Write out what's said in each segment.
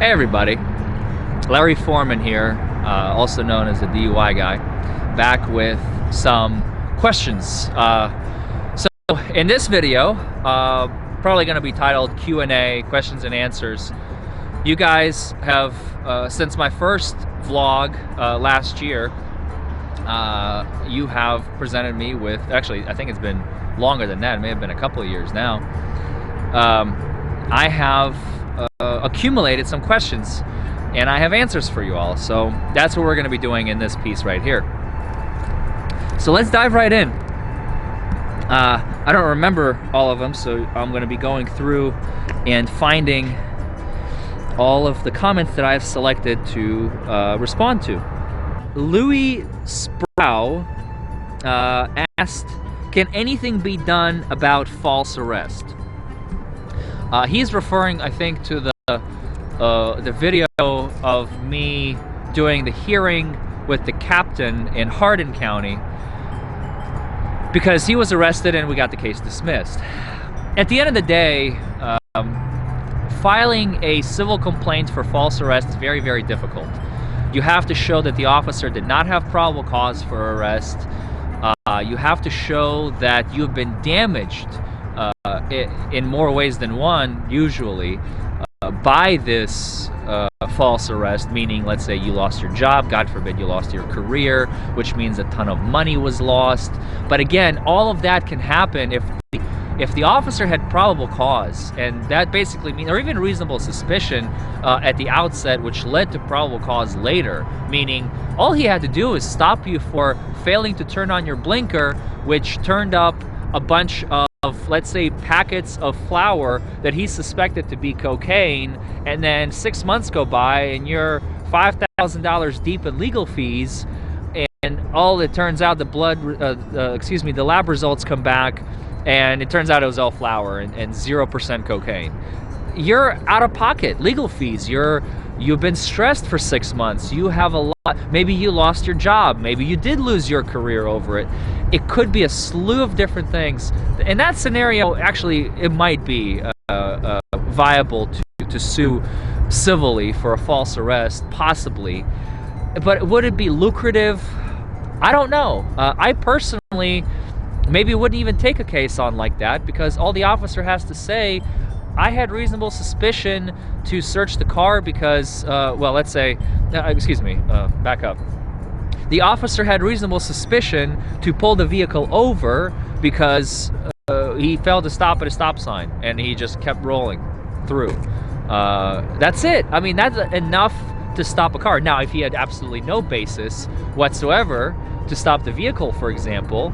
Hey everybody, Larry Forman here, also known as the DUI Guy, back with some questions. So in this video, probably going to be titled Q&A, questions and answers. You guys have, since my first vlog last year, you have presented me with, actually I think it's been longer than that, it may have been a couple of years now. I have accumulated some questions and I have answers for you all, so that's what we're going to be doing in this piece right here. So let's dive right in. I don't remember all of them, so I'm going to be going through and finding all of the comments that I've selected to respond to. Louis Sproul asked, can anything be done about false arrest? He's referring, I think, to the video of me doing the hearing with the captain in Hardin County, because he was arrested and we got the case dismissed. At the end of the day, filing a civil complaint for false arrest is very, very difficult. You have to show that the officer did not have probable cause for arrest. You have to show that you've been damaged in more ways than one, usually, by this false arrest, meaning, let's say you lost your job, God forbid you lost your career, which means a ton of money was lost. But again, all of that can happen if the officer had probable cause, and that basically means, or even reasonable suspicion at the outset, which led to probable cause later, meaning all he had to do is stop you for failing to turn on your blinker, which turned up a bunch of, let's say, packets of flour that he suspected to be cocaine, and then 6 months go by and you're $5,000 deep in legal fees, and all it turns out, the lab results come back and it turns out it was all flour and 0% cocaine. You're out of pocket, legal fees. You've been stressed for 6 months. You have a lot. Maybe you lost your job. Maybe you did lose your career over it. It could be a slew of different things. In that scenario, actually, it might be viable to sue civilly for a false arrest, possibly. But would it be lucrative? I don't know. I personally maybe wouldn't even take a case on like that, because all the officer has to say, I had reasonable suspicion to search the car because, well, let's say, back up. The officer had reasonable suspicion to pull the vehicle over because he failed to stop at a stop sign and he just kept rolling through. That's it. I mean, that's enough to stop a car. Now, if he had absolutely no basis whatsoever to stop the vehicle, for example,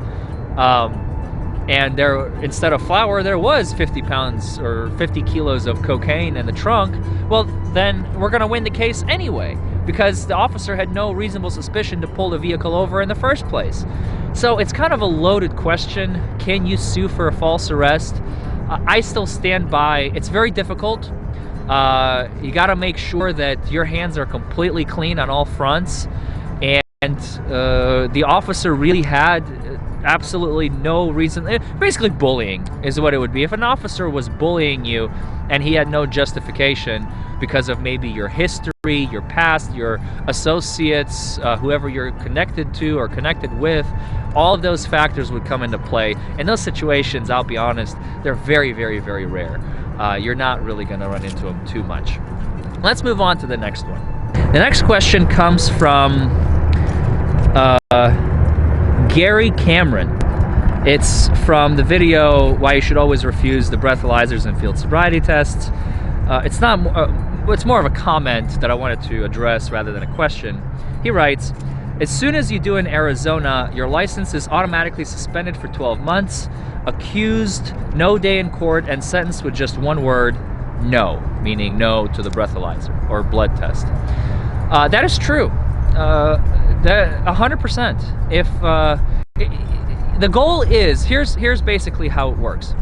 and there, instead of flour, there was 50 pounds or 50 kilos of cocaine in the trunk, well, then we're going to win the case anyway, because the officer had no reasonable suspicion to pull the vehicle over in the first place. So it's kind of a loaded question. Can you sue for a false arrest? I still stand by, it's very difficult. You got to make sure that your hands are completely clean on all fronts, and the officer really had absolutely no reason. Basically bullying is what it would be. If an officer was bullying you and he had no justification because of maybe your history, your past, your associates, whoever you're connected to or connected with, all of those factors would come into play. In those situations, I'll be honest, they're very, very, very rare. You're not really going to run into them too much. Let's move on to the next one. The next question comes from Gary Cameron. It's from the video Why You Should Always Refuse the Breathalyzers and Field Sobriety Tests. It's more of a comment that I wanted to address rather than a question. He writes, as soon as you do in Arizona, your license is automatically suspended for 12 months, accused, no day in court, and sentenced with just one word, no, meaning no to the breathalyzer or blood test. That is true. 100%. If the goal is, here's basically how it works.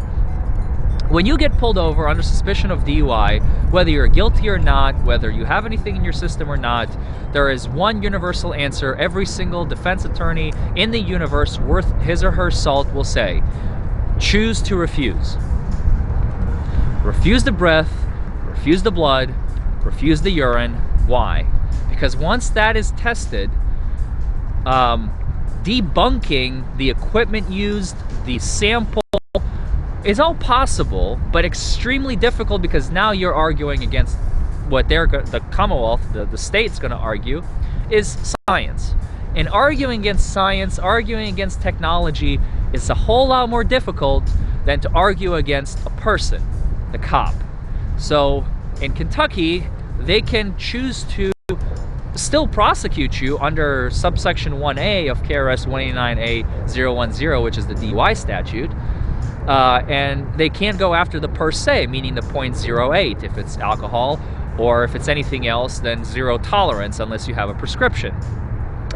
When you get pulled over under suspicion of DUI, whether you're guilty or not, whether you have anything in your system or not, there is one universal answer every single defense attorney in the universe worth his or her salt will say: choose to refuse. Refuse the breath, refuse the blood, refuse the urine. Why? Because once that is tested, debunking the equipment used, the sample, is all possible, but extremely difficult, because now you're arguing against what the Commonwealth, the state's going to argue, is science. And arguing against science, arguing against technology, is a whole lot more difficult than to argue against a person, the cop. So in Kentucky, they can choose to still prosecute you under subsection 1A of KRS 189A010, which is the DUI statute. And they can't go after the per se, meaning the 0.08 if it's alcohol, or if it's anything else, then zero tolerance unless you have a prescription.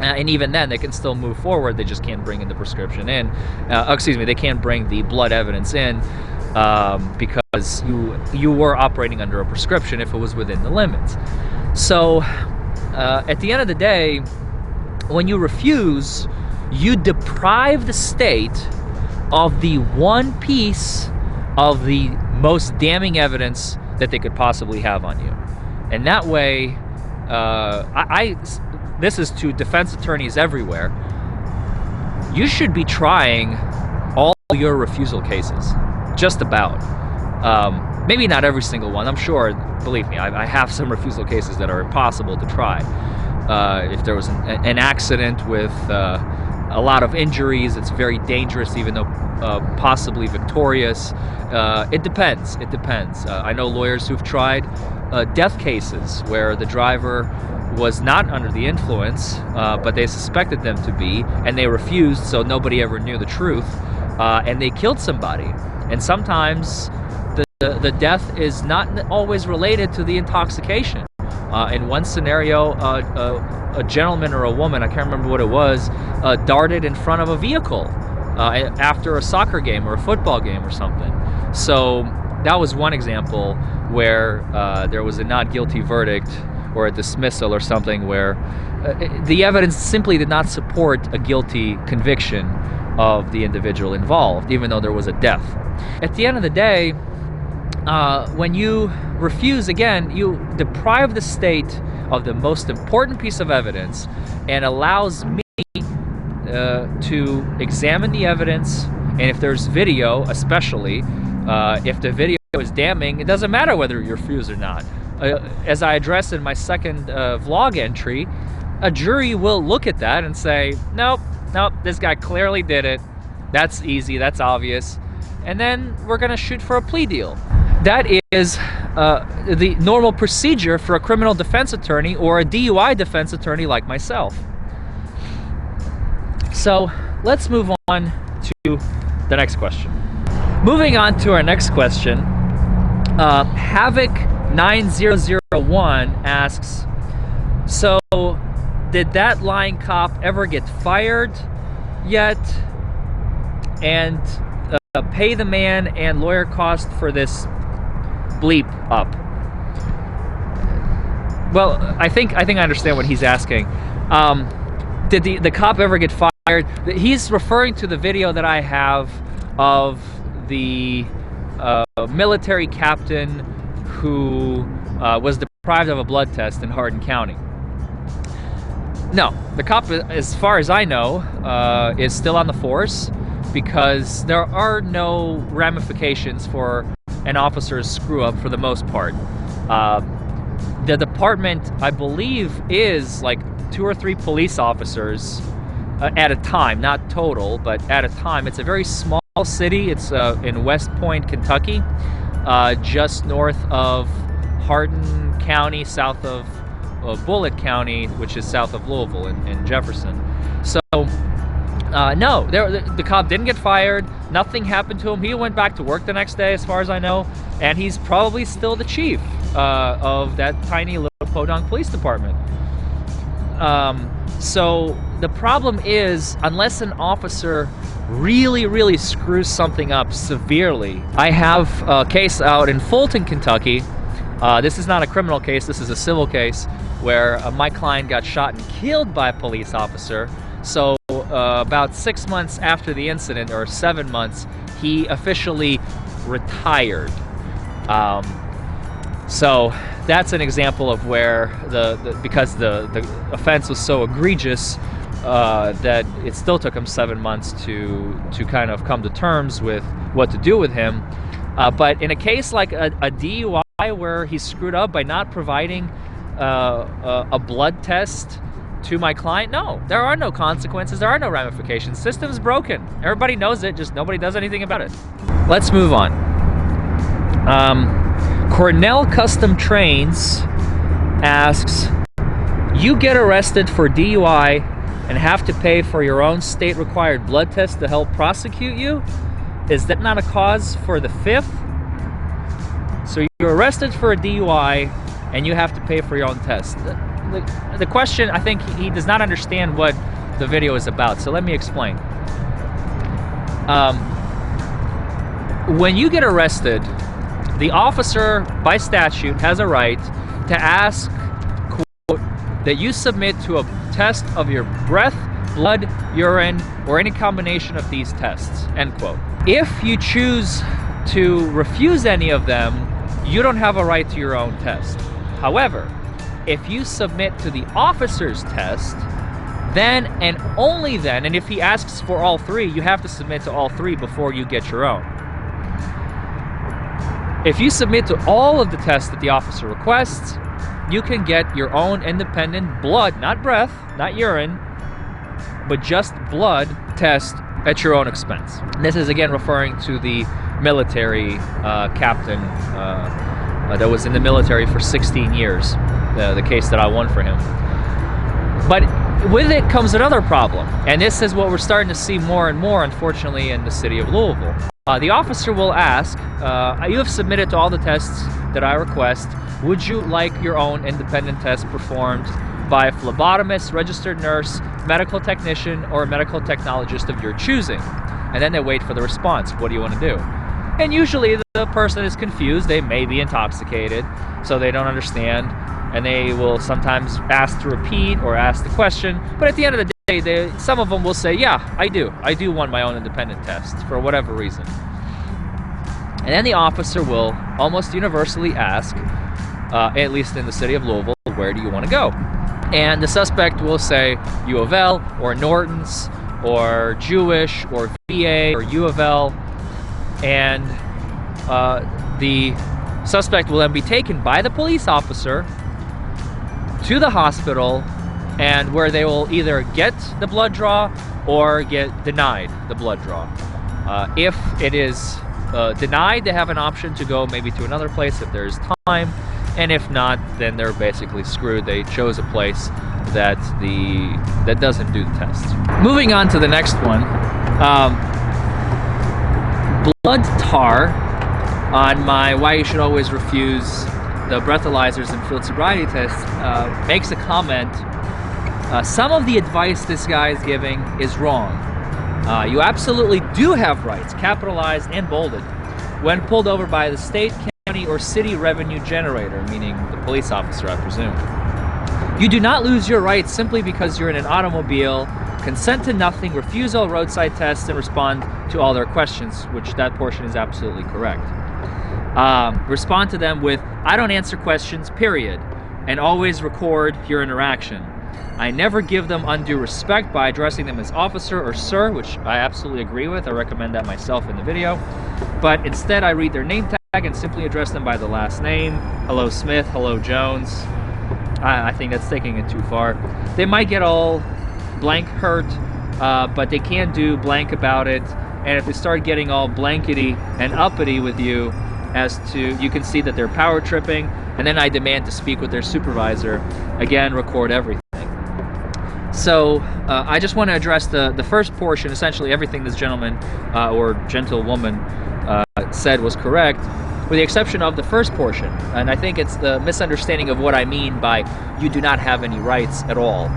And even then, they can still move forward. They just can't bring in the prescription in. They can't bring the blood evidence in because you were operating under a prescription if it was within the limits. So at the end of the day, when you refuse, you deprive the state of the one piece of the most damning evidence that they could possibly have on you. And that way, this is to defense attorneys everywhere, you should be trying all your refusal cases, just about. Maybe not every single one. I'm sure, believe me, I have some refusal cases that are impossible to try. If there was an accident with a lot of injuries, it's very dangerous, even though possibly victorious. It depends. It depends. I know lawyers who've tried death cases where the driver was not under the influence, but they suspected them to be, and they refused, so nobody ever knew the truth, and they killed somebody. And sometimes the death is not always related to the intoxication. In one scenario, a gentleman or a woman, I can't remember what it was, darted in front of a vehicle after a soccer game or a football game or something. So that was one example where there was a not guilty verdict or a dismissal or something where the evidence simply did not support a guilty conviction of the individual involved, even though there was a death. At the end of the day, when you refuse, again, you deprive the state of the most important piece of evidence and allows me to examine the evidence. And if there's video, especially, if the video is damning, it doesn't matter whether you refuse or not. As I addressed in my second vlog entry, a jury will look at that and say, nope, this guy clearly did it. That's easy, that's obvious. And then we're gonna shoot for a plea deal. That is the normal procedure for a criminal defense attorney or a DUI defense attorney like myself. So let's move on to the next question. Moving on to our next question, Havoc9001 asks, so did that lying cop ever get fired yet? And pay the man and lawyer cost for this bleep up? Well, I think I understand what he's asking. Did the cop ever get fired? He's referring to the video that I have of the military captain who was deprived of a blood test in Hardin County. No, the cop, as far as I know, is still on the force, because there are no ramifications for an officer's screw up for the most part. The department, I believe, is like 2 or 3 police officers at a time, not total, but at a time. It's a very small city. It's in West Point, Kentucky, just north of Hardin County, south of Bullitt County, which is south of Louisville in Jefferson. So no, the cop didn't get fired. Nothing happened to him. He went back to work the next day, as far as I know, and he's probably still the chief of that tiny little podunk police department. So the problem is, unless an officer really screws something up severely. I have a case out in Fulton, Kentucky. This is not a criminal case, this is a civil case, where my client got shot and killed by a police officer. So about 6 months after the incident, or 7 months, he officially retired. So that's an example of where because the offense was so egregious that it still took him 7 months to kind of come to terms with what to do with him. But in a case like a DUI where he screwed up by not providing a blood test to my client, no, there are no consequences, there are no ramifications. System's broken. Everybody knows it, just nobody does anything about it. Let's move on. Cornell Custom Trains asks, you get arrested for DUI and have to pay for your own state-required blood test to help prosecute you? Is that not a cause for the 5th? So you're arrested for a DUI and you have to pay for your own test. The question, I think he does not understand what the video is about, so let me explain. When you get arrested, the officer, by statute, has a right to ask, quote, that you submit to a test of your breath, blood, urine, or any combination of these tests, end quote. If you choose to refuse any of them, you don't have a right to your own test. However, if you submit to the officer's test, then and only then, and if he asks for all 3, you have to submit to all 3 before you get your own. If you submit to all of the tests that the officer requests, you can get your own independent blood, not breath, not urine, but just blood test at your own expense. This is again referring to the military captain that was in the military for 16 years, the case that I won for him. But with it comes another problem, and this is what we're starting to see more and more, unfortunately, in the city of Louisville. The officer will ask, you have submitted to all the tests that I request, would you like your own independent test performed by a phlebotomist, registered nurse, medical technician, or a medical technologist of your choosing? And then they wait for the response. What do you want to do? And usually the person is confused. They may be intoxicated, so they don't understand, and they will sometimes ask to repeat or ask the question. But at the end of the day, some of them will say, yeah, I do want my own independent test for whatever reason. And then the officer will almost universally ask, at least in the city of Louisville, where do you want to go? And the suspect will say U of L or Norton's or Jewish or VA or U of L, and the suspect will then be taken by the police officer to the hospital, and where they will either get the blood draw or get denied the blood draw. If it is denied, they have an option to go maybe to another place if there's time, and if not, then they're basically screwed. They chose a place that doesn't do the test. Moving on to the next one, blood tar on my why you should always refuse the breathalyzers and field sobriety tests makes a comment. Some of the advice this guy is giving is wrong. You absolutely do have rights, capitalized and bolded, when pulled over by the state, county, or city revenue generator, meaning the police officer, I presume. You do not lose your rights simply because you're in an automobile, consent to nothing, refuse all roadside tests, and respond to all their questions, which that portion is absolutely correct. Respond to them with, I don't answer questions, period, and always record your interaction. I never give them undue respect by addressing them as officer or sir, which I absolutely agree with. I recommend that myself in the video. But instead, I read their name tag and simply address them by the last name. Hello, Smith. Hello, Jones. I think that's taking it too far. They might get all blank hurt, but they can't do blank about it. And if they start getting all blankety and uppity with you, as to, you can see that they're power tripping, and then I demand to speak with their supervisor. Again, record everything. So I just want to address the first portion. Essentially everything this gentleman or gentlewoman said was correct, with the exception of the first portion. And I think it's the misunderstanding of what I mean by you do not have any rights at all.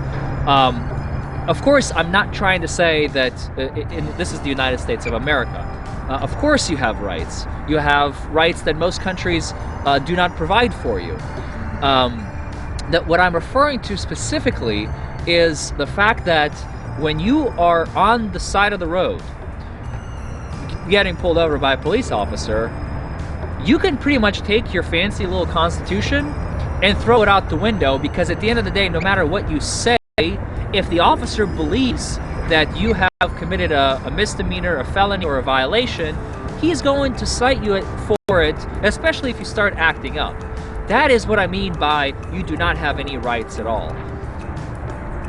Of course, I'm not trying to say that this is the United States of America. Of course you have rights. You have rights that most countries do not provide for you. That what I'm referring to specifically is the fact that when you are on the side of the road getting pulled over by a police officer, you can pretty much take your fancy little constitution and throw it out the window, because at the end of the day, no matter what you say, if the officer believes that you have committed a misdemeanor, a felony, or a violation, he's going to cite you for it, especially if you start acting up. That is what I mean by you do not have any rights at all.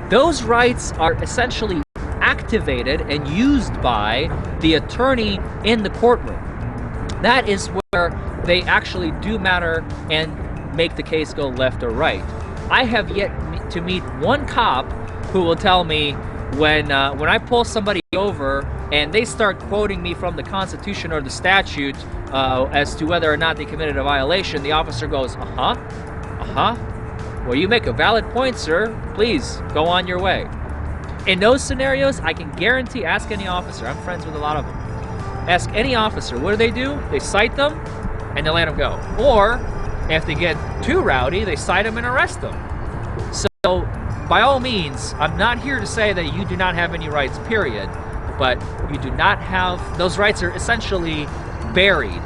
Those rights are essentially activated and used by the attorney in the courtroom. That is where they actually do matter and make the case go left or right. I have yet to meet one cop who will tell me when I pull somebody over and they start quoting me from the Constitution or the statute as to whether or not they committed a violation, the officer goes, well, you make a valid point, sir. Please go on your way. In those scenarios, I can guarantee, ask any officer, I'm friends with a lot of them, ask any officer, what do? They cite them and they let them go. Or if they get too rowdy, they cite them and arrest them. So by all means, I'm not here to say that you do not have any rights, period, but you do not have, those rights are essentially buried,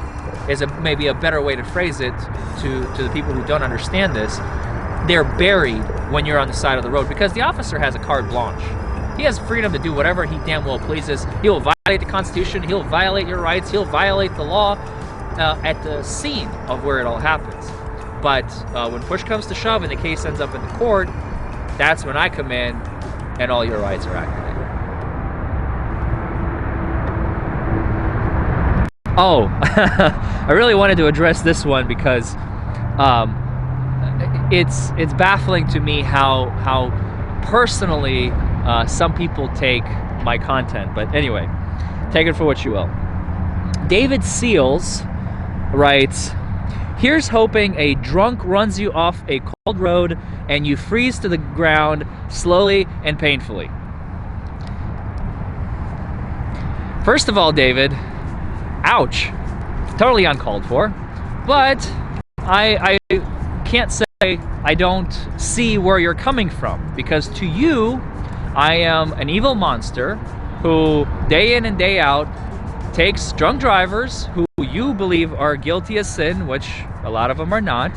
is maybe a better way to phrase it to the people who don't understand this. They're buried when you're on the side of the road, because the officer has a carte blanche. He has freedom to do whatever he damn well pleases. He will violate the Constitution, he'll violate your rights, he'll violate the law at the scene of where it all happens. But when push comes to shove and the case ends up in the court, that's when I come in and all your rights are activated. Oh, I really wanted to address this one because it's baffling to me how personally some people take my content. But anyway, take it for what you will. David Seals writes, "Here's hoping a drunk runs you off a cold road and you freeze to the ground slowly and painfully." First of all, David, ouch. Totally uncalled for. But I can't say I don't see where you're coming from, because to you, I am an evil monster who day in and day out takes drunk drivers who you believe are guilty of sin, which a lot of them are not.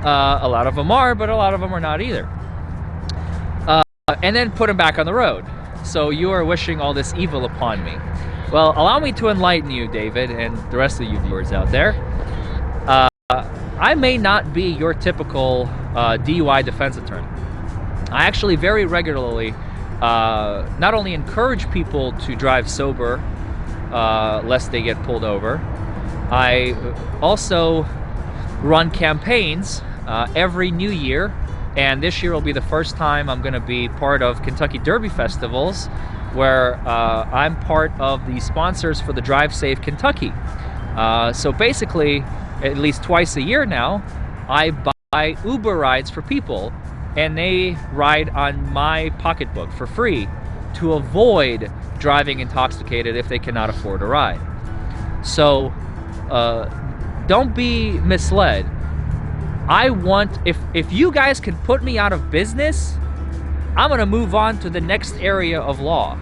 A lot of them are, but a lot of them are not either. And then put them back on the road. So you are wishing all this evil upon me. Well, allow me to enlighten you, David, and the rest of you viewers out there. I may not be your typical DUI defense attorney. I actually very regularly not only encourage people to drive sober lest they get pulled over, I also run campaigns every new year, and this year will be the first time I'm going to be part of Kentucky Derby festivals, where I'm part of the sponsors for the Drive Safe Kentucky. So basically, at least twice a year now, I buy Uber rides for people, and they ride on my pocketbook for free to avoid driving intoxicated if they cannot afford a ride. So don't be misled. I want, if you guys can put me out of business, I'm gonna move on to the next area of law.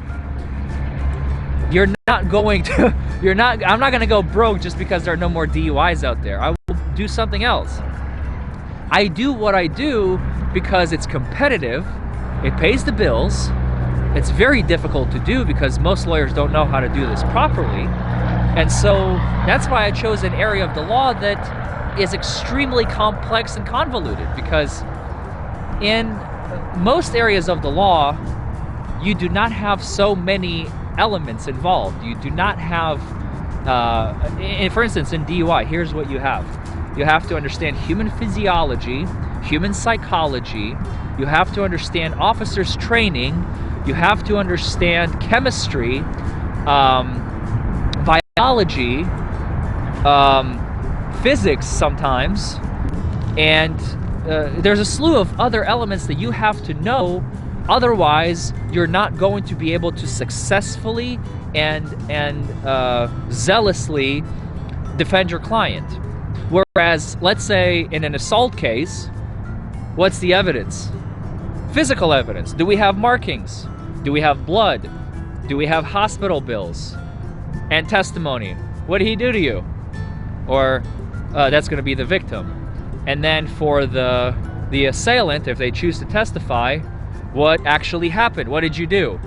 You're not going to, I'm not gonna go broke just because there are no more DUIs out there. I will do something else. I do what I do because it's competitive, it pays the bills. It's very difficult to do because most lawyers don't know how to do this properly. And so that's why I chose an area of the law that is extremely complex and convoluted, because in most areas of the law, you do not have so many elements involved. You do not have, for instance, in DUI, here's what you have. You have to understand human physiology, human psychology, you have to understand officers' training, you have to understand chemistry, biology, physics sometimes, and there's a slew of other elements that you have to know. Otherwise, you're not going to be able to successfully and zealously defend your client. Whereas, let's say in an assault case, what's the evidence? Physical evidence. Do we have markings? Do we have blood? Do we have hospital bills and testimony? What did he do to you? Or that's going to be the victim. And then for the assailant, if they choose to testify, what actually happened? What did you do?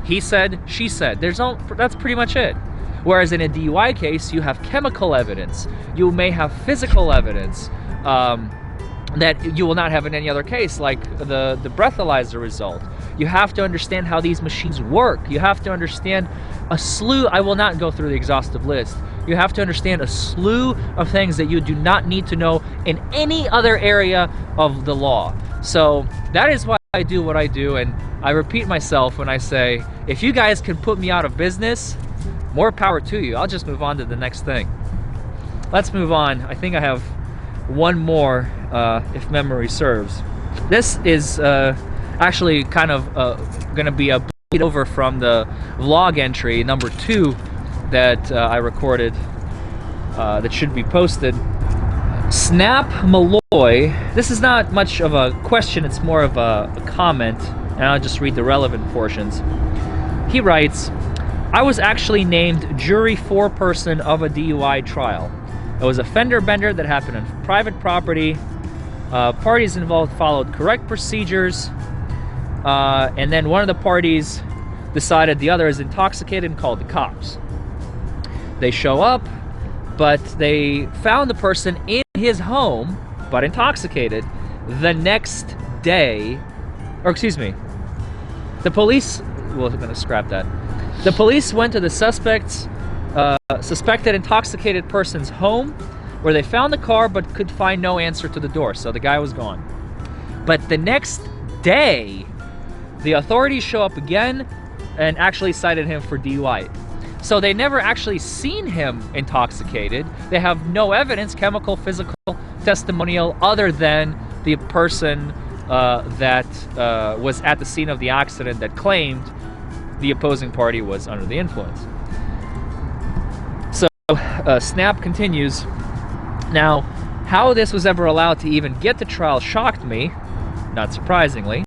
He said, she said. That's pretty much it. Whereas in a DUI case, you have chemical evidence. You may have physical evidence that you will not have in any other case, like the breathalyzer result. You have to understand how these machines work. You have to understand a slew, I will not go through the exhaustive list. You have to understand a slew of things that you do not need to know in any other area of the law. So that is why I do what I do, and I repeat myself when I say, if you guys can put me out of business, more power to you. I'll just move on to the next thing. Let's move on. I think I have one more, if memory serves. This is actually kind of going to be a bleed over from the vlog entry number 2 that I recorded that should be posted. Snap Malloy, this is not much of a question, it's more of a comment, and I'll just read the relevant portions. He writes, I was actually named jury foreperson of a DUI trial. It was a fender bender that happened on private property. Parties involved followed correct procedures, and then one of the parties decided the other is intoxicated and called the cops. They show up, but they found the person in his home, but intoxicated, the next day, or excuse me, the police, well, I'm gonna scrap that. The police went to the suspected intoxicated person's home, where they found the car but could find no answer to the door, so the guy was gone. But the next day, the authorities show up again and actually cited him for DUI. So they never actually seen him intoxicated. They have no evidence, chemical, physical, testimonial, other than the person that was at the scene of the accident that claimed the opposing party was under the influence. So Snap continues. Now, how this was ever allowed to even get to trial shocked me, not surprisingly.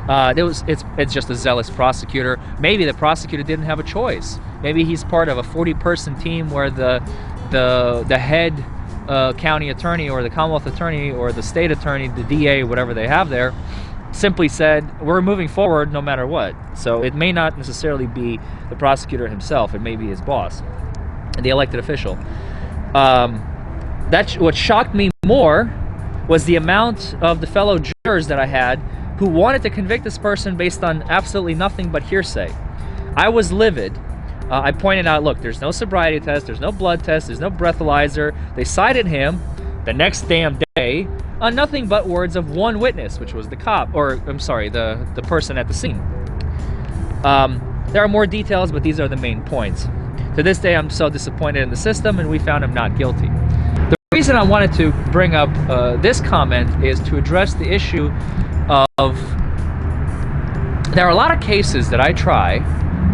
It's just a zealous prosecutor. Maybe the prosecutor didn't have a choice. Maybe he's part of a 40-person team where the head county attorney or the Commonwealth attorney or the state attorney, the DA, whatever they have there, simply said, we're moving forward no matter what. So it may not necessarily be the prosecutor himself. It may be his boss, the elected official. What shocked me more was the amount of the fellow jurors that I had who wanted to convict this person based on absolutely nothing but hearsay. I was livid. I pointed out, look, there's no sobriety test, there's no blood test, there's no breathalyzer. They cited him the next damn day on nothing but words of one witness, which was the cop, or I'm sorry, the person at the scene. There are more details, but these are the main points. To this day, I'm so disappointed in the system, and we found him not guilty. The reason I wanted to bring up this comment is to address the issue of, there are a lot of cases that I try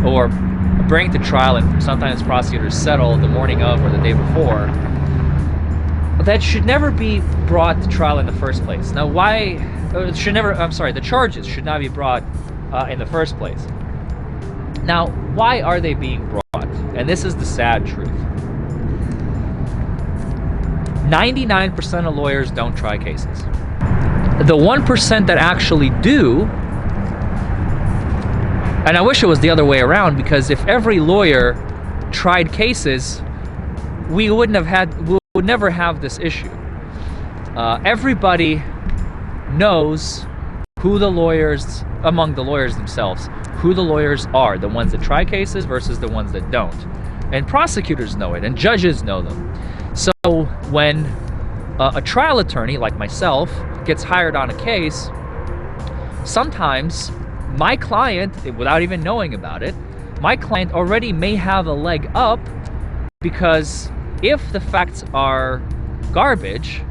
or bring to trial, and sometimes prosecutors settle the morning of or the day before, that should never be brought to trial in the first place. Now, why should never, I'm sorry, the charges should not be brought in the first place. Now, why are they being brought? And this is the sad truth. 99% of lawyers don't try cases. The 1% that actually do, and I wish it was the other way around, because if every lawyer tried cases, we would never have this issue. Everybody knows who the lawyers, among the lawyers themselves, who the lawyers are, the ones that try cases versus the ones that don't. And prosecutors know it, and judges know them. So when a trial attorney like myself gets hired on a case, sometimes my client, without even knowing about it, my client already may have a leg up, because if the facts are garbage,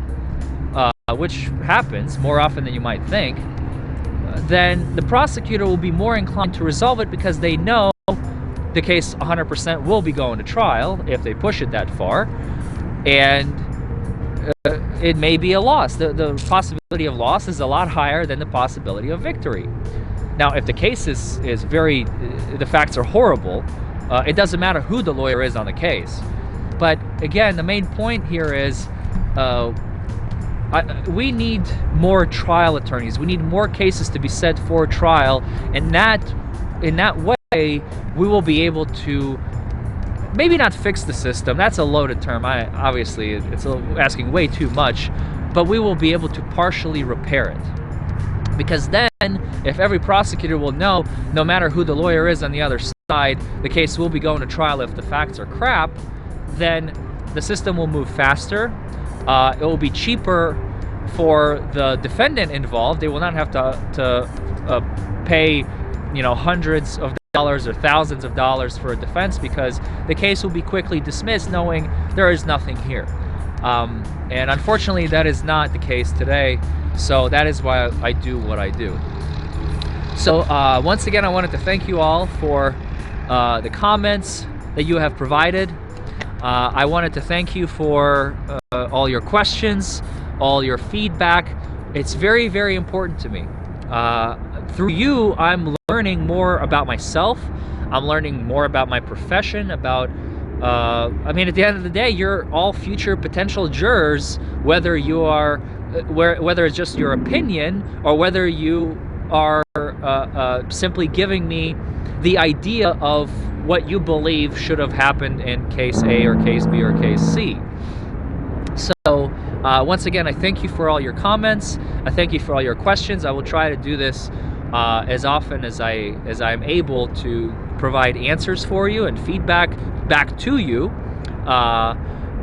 which happens more often than you might think, then the prosecutor will be more inclined to resolve it, because they know the case 100% will be going to trial if they push it that far, and it may be a loss. The possibility of loss is a lot higher than the possibility of victory. Now, if the case is the facts are horrible, it doesn't matter who the lawyer is on the case. But again, the main point here is we need more trial attorneys. We need more cases to be set for trial, and in that way, we will be able to maybe not fix the system. That's a loaded term. Obviously, it's asking way too much, but we will be able to partially repair it. Because then, if every prosecutor will know, no matter who the lawyer is on the other side, the case will be going to trial if the facts are crap, then the system will move faster. It will be cheaper for the defendant involved. They will not have to pay, you know, hundreds of dollars or thousands of dollars for a defense, because the case will be quickly dismissed knowing there is nothing here. And unfortunately, that is not the case today. So that is why I do what I do. So once again, I wanted to thank you all for the comments that you have provided. I wanted to thank you for all your questions, all your feedback. It's very, very important to me. Through you, I'm learning more about myself. I'm learning more about my profession, about, I mean, at the end of the day, you're all future potential jurors, whether you are, whether it's just your opinion or whether you are simply giving me the idea of what you believe should have happened in case A or case B or case C. So once again, I thank you for all your comments. I thank you for all your questions. I will try to do this as often as I'm able to provide answers for you and feedback back to you.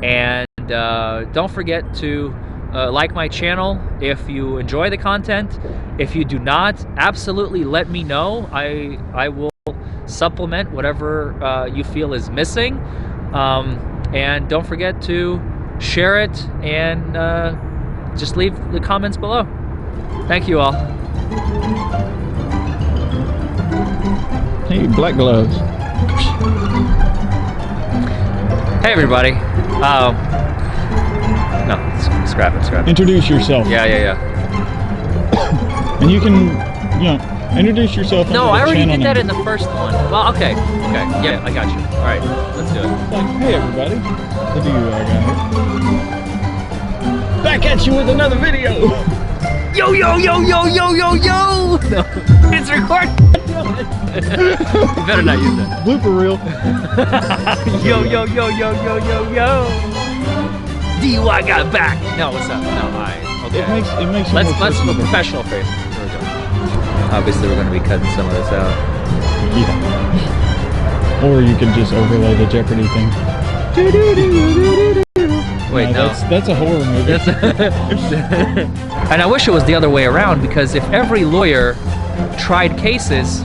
And don't forget to like my channel if you enjoy the content. If you do not, absolutely let me know. I will supplement whatever you feel is missing. And don't forget to share it and just leave the comments below. Thank you all. Hey, black gloves. Hey everybody. No, scrap it. Introduce yourself. Yeah. And you can, you know, introduce yourself. No, I already did that in the first one. Well, okay. Yeah, I got you. All right, let's do it. Like, hey everybody, the DUI Guy. Back at you with another video. Yo! No, it's recording. You better not use that. Blooper reel. Yo! DUI got back. No, what's up? No, okay. It makes Let's do a professional face. Here we go. Obviously, we're going to be cutting some of this out. Yeah. Or you could just overlay the Jeopardy thing. Wait, no. That's a horror movie. And I wish it was the other way around, because if every lawyer tried cases,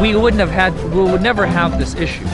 we would never have this issue.